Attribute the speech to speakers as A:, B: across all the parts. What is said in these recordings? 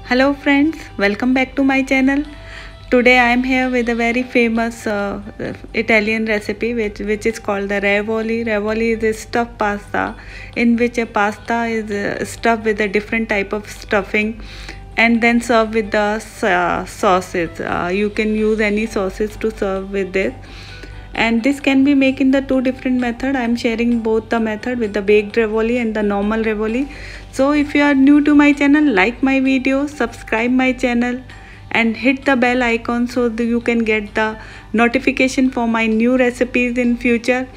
A: Hello friends, welcome back to my channel. Today I am here with a very famous Italian recipe which is called the ravioli. Ravioli is a stuffed pasta in which a pasta is stuffed with a different type of stuffing and then served with the sauces. You can use any sauces to serve with this. And this can be made in the two different method. I am sharing both the method with the baked ravioli and the normal ravioli. So if you are new to my channel, like my video, subscribe my channel and hit the bell icon so that you can get the notification for my new recipes in future.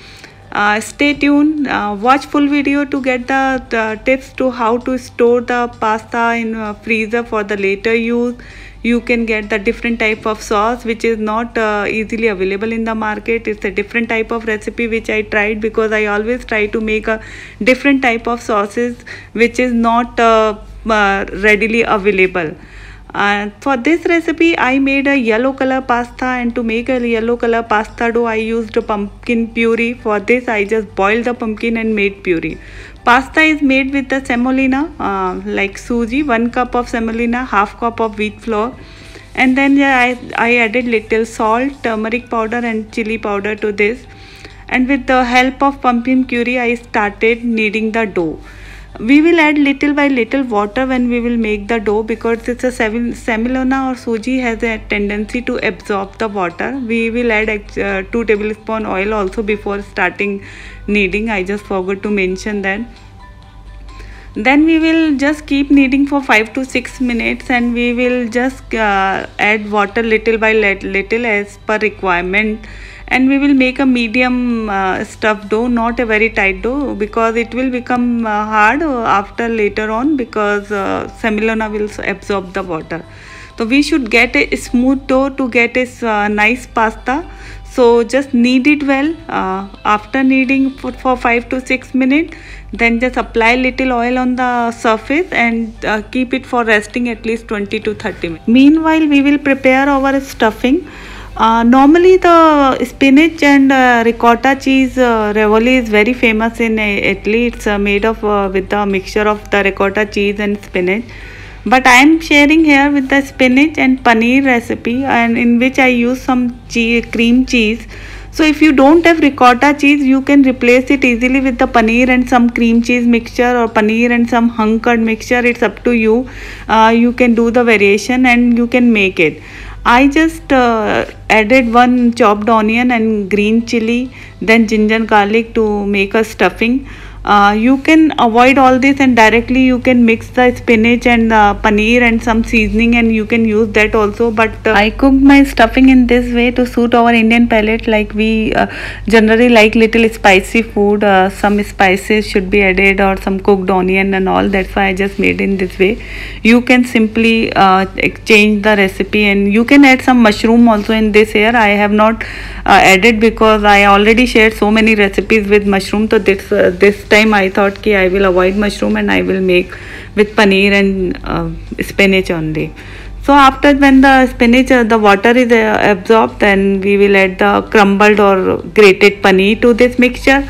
A: Stay tuned, watch full video to get the tips to how to store the pasta in freezer for the later use. You can get the different type of sauce which is not easily available in the market. It's a different type of recipe which I tried because I always try to make a different type of sauces which is not readily available. For this recipe I made a yellow color pasta, and to make a yellow color pasta dough I used a pumpkin puree. For this I just boiled the pumpkin and made puree. Pasta is made with the semolina like suji, 1 cup of semolina, half cup of wheat flour, and then I added little salt, turmeric powder and chili powder to this, and with the help of pumpkin puree I started kneading the dough. We will add little by little water when we will make the dough because it's a semolina or suji has a tendency to absorb the water. We will add 2 tablespoon oil also before starting kneading. I just forgot to mention that. Then we will just keep kneading for 5 to 6 minutes, and we will just add water little by little as per requirement. And we will make a medium stuffed dough, not a very tight dough, because it will become hard after later on, because semolina will absorb the water. So we should get a smooth dough to get a nice pasta. So just knead it well. After kneading for 5 to 6 minutes, then just apply little oil on the surface and keep it for resting at least 20 to 30 minutes. Meanwhile, we will prepare our stuffing. Normally the spinach and ricotta cheese ravioli is very famous in Italy. It's made of with the mixture of the ricotta cheese and spinach. But I am sharing here with the spinach and paneer recipe, and in which I use some cream cheese. So if you don't have ricotta cheese, you can replace it easily with the paneer and some cream cheese mixture, or paneer and some hung curd mixture. It's up to you. You can do the variation and you can make it. I just added 1 chopped onion and green chili, then ginger garlic to make a stuffing. You can avoid all this and directly you can mix the spinach and paneer and some seasoning, and you can use that also. But I cooked my stuffing in this way to suit our Indian palate. Like we generally like little spicy food, some spices should be added or some cooked onion and all. That's why I just made in this way. You can simply change the recipe, and you can add some mushroom also in this here. I have not added because I already shared so many recipes with mushroom. So this time I thought I will avoid mushroom and I will make with paneer and spinach only. So after when the spinach the water is absorbed, then we will add the crumbled or grated paneer to this mixture.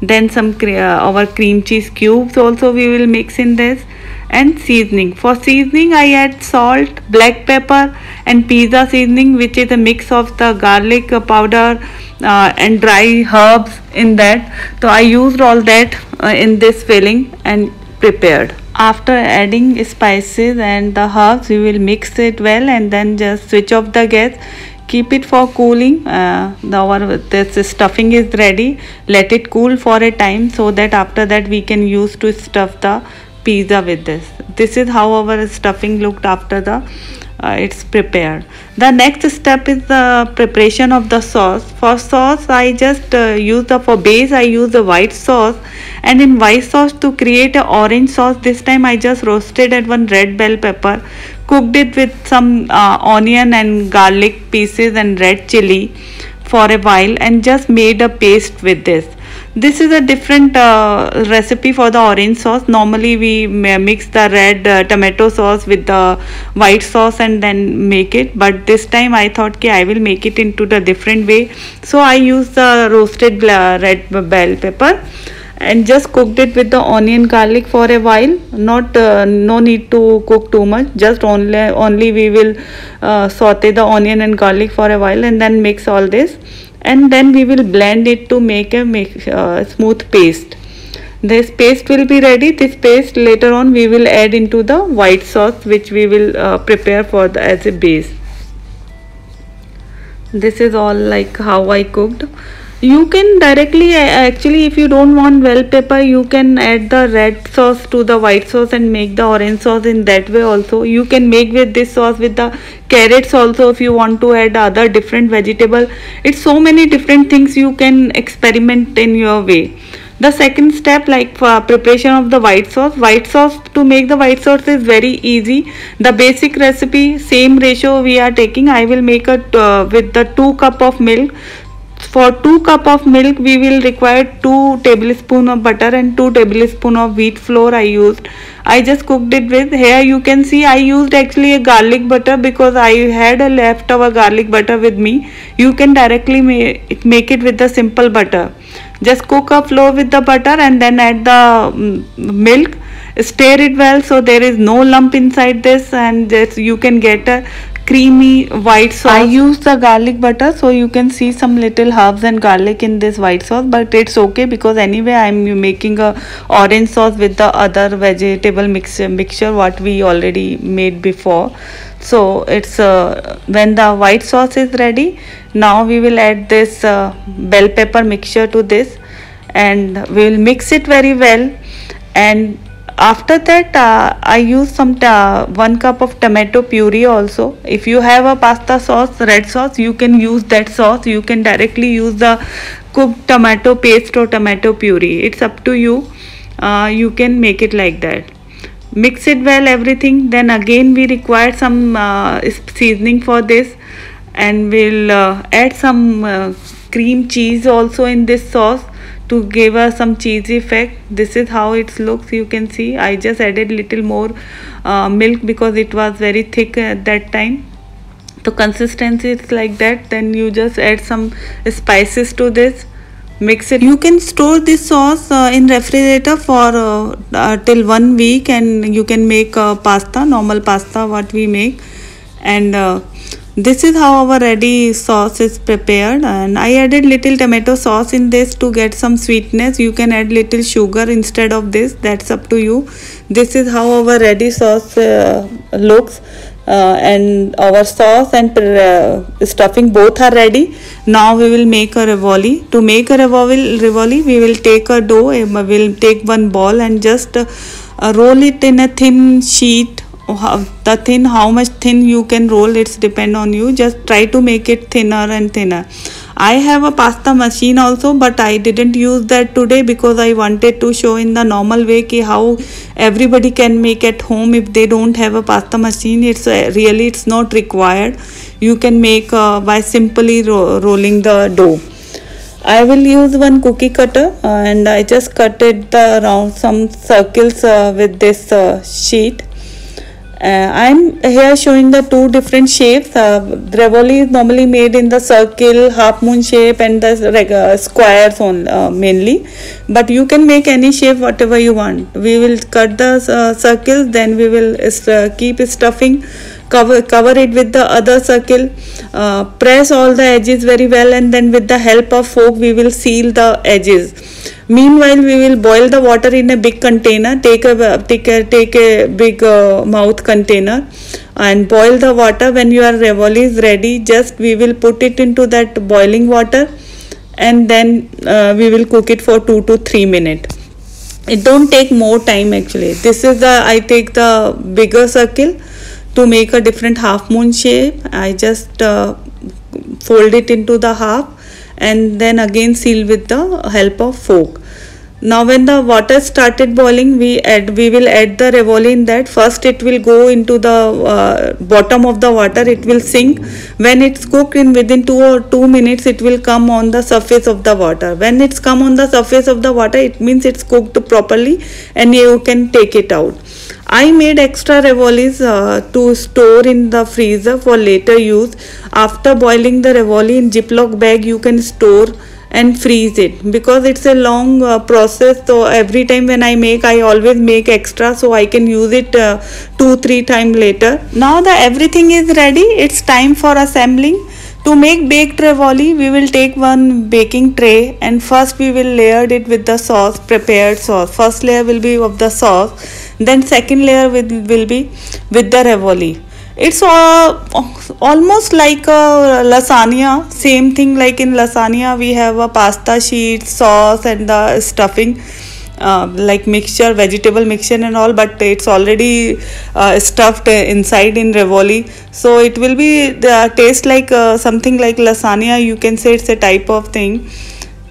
A: Then some our cream cheese cubes also we will mix in this. And seasoning. For seasoning I add salt, black pepper and pizza seasoning, which is a mix of the garlic powder and dry herbs in that. So I used all that in this filling and prepared. After adding spices and the herbs, we will mix it well and then just switch off the gas. Keep it for cooling. This stuffing is ready. Let it cool for a time so that after that we can use to stuff the pizza with this. This is how our stuffing looked after the it's prepared. The next step is the preparation of the sauce. For sauce I just for base I use the white sauce, and in white sauce to create a orange sauce, this time I just roasted at 1 red bell pepper, cooked it with some onion and garlic pieces and red chili for a while, and just made a paste with this. This is a different recipe for the orange sauce. Normally we mix the red tomato sauce with the white sauce and then make it, but this time I thought I will make it into the different way. So I use the roasted red bell pepper and just cooked it with the onion garlic for a while. Not no need to cook too much, just only we will saute the onion and garlic for a while and then mix all this, and then we will blend it to make a smooth paste. This paste will be ready. This paste later on we will add into the white sauce which we will prepare for as a base. This is all like how I cooked. You can directly actually, if you don't want bell pepper, you can add the red sauce to the white sauce and make the orange sauce in that way also. You can make with this sauce with the carrots also if you want to add other different vegetable. It's so many different things you can experiment in your way. The second step, like for preparation of the white sauce. To make the white sauce is very easy. The basic recipe, same ratio we are taking. I will make it with the 2 cup of milk. For 2 cup of milk we will require 2 tablespoon of butter and 2 tablespoon of wheat flour I used. I just cooked it with, here you can see I used actually a garlic butter because I had a leftover garlic butter with me. You can directly make it with the simple butter. Just cook a flour with the butter and then add the milk. Stir it well so there is no lump inside this, and this you can get a creamy white sauce. I use the garlic butter, so you can see some little herbs and garlic in this white sauce, but it's okay because anyway I'm making a orange sauce with the other vegetable mixture what we already made before. So it's when the white sauce is ready, now we will add this bell pepper mixture to this and we will mix it very well. And after that I use some 1 cup of tomato puree also. If you have a pasta sauce, red sauce, you can use that sauce. You can directly use the cooked tomato paste or tomato puree. It's up to you. You can make it like that. Mix it well everything. Then again we require some seasoning for this, and we'll add some cream cheese also in this sauce to give us some cheesy effect. This is how it looks. You can see I just added little more milk because it was very thick at that time. The consistency is like that. Then you just add some spices to this, mix it. You can store this sauce in refrigerator for till 1 week, and you can make pasta, normal pasta what we make. And this is how our ready sauce is prepared. And I added little tomato sauce in this to get some sweetness. You can add little sugar instead of this, that's up to you. This is how our ready sauce looks. And our sauce and stuffing both are ready. Now we will make a ravioli. To make a ravioli we will take a dough. We will take one ball and just roll it in a thin sheet. How much thin you can roll, it's depend on you. Just try to make it thinner and thinner. I have a pasta machine also, but I didn't use that today because I wanted to show in the normal way how everybody can make at home. If they don't have a pasta machine, it's not required. You can make by simply rolling the dough. I will use one cookie cutter and I just cut it around some circles with this sheet. I'm here showing the 2 different shapes. Ravioli is normally made in the circle, half moon shape and the squares mainly. But you can make any shape whatever you want. We will cut the circles, then we will keep stuffing, cover it with the other circle, press all the edges very well, and then with the help of fork we will seal the edges. Meanwhile, we will boil the water in a big container. Take a big mouth container and boil the water. When your ravioli is ready, just we will put it into that boiling water, and then we will cook it for 2 to 3 minutes. It don't take more time actually. This is I take the bigger circle to make a different half moon shape. I just fold it into the half and then again seal with the help of fork. Now when the water started boiling, we will add the ravioli in that. First it will go into the bottom of the water, it will sink. When it's cooked, within 2 minutes it will come on the surface of the water. When it's come on the surface of the water, it means it's cooked properly and you can take it out. I made extra raviolis to store in the freezer for later use. After boiling the ravioli in Ziploc bag, you can store and freeze it, because it's a long process. So every time when I make, I always make extra so I can use it 2-3 times later. Now the everything is ready, it's time for assembling. To make baked ravioli, we will take one baking tray and first we will layer it with the sauce, prepared sauce. First layer will be of the sauce, then second layer will be with the ravioli. It's almost like a lasagna, same thing like in lasagna we have a pasta sheet, sauce and the stuffing, like mixture, vegetable mixture and all, but it's already stuffed inside in ravioli, so it will be taste like something like lasagna, you can say. It's a type of thing,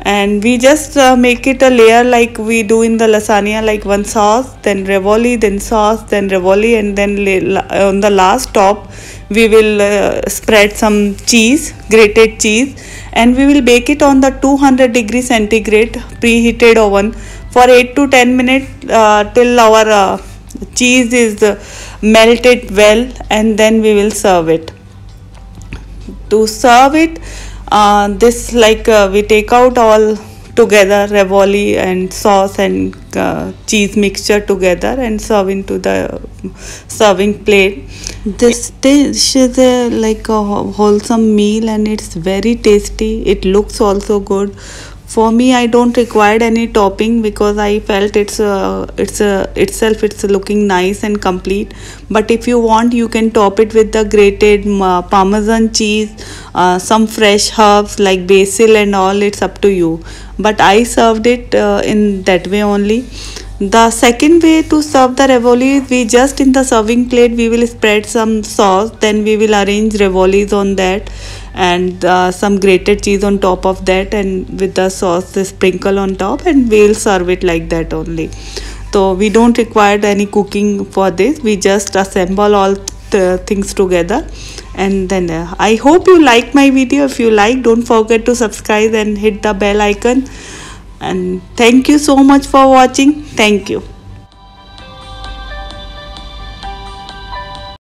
A: and we just make it a layer like we do in the lasagna, like one sauce, then ravioli, then sauce, then ravioli, and then on the last top we will spread some cheese, grated cheese, and we will bake it on the 200 centigrade preheated oven for 8 to 10 minutes till our cheese is melted well, and then we will serve it. To serve it, this like we take out all together ravioli and sauce and cheese mixture together and serve into the serving plate. This dish is like a wholesome meal and it's very tasty. It looks also good. For me, I don't require any topping because I felt it's looking nice and complete. But if you want, you can top it with the grated Parmesan cheese, some fresh herbs like basil and all. It's up to you. But I served it in that way only. The second way to serve the ravioli is we just in the serving plate we will spread some sauce, then we will arrange raviolis on that and some grated cheese on top of that, and with the sauce sprinkle on top, and we'll serve it like that only. So we don't require any cooking for this, we just assemble all the things together. And then I hope you like my video. If you like, don't forget to subscribe and hit the bell icon. And thank you so much for watching. Thank you.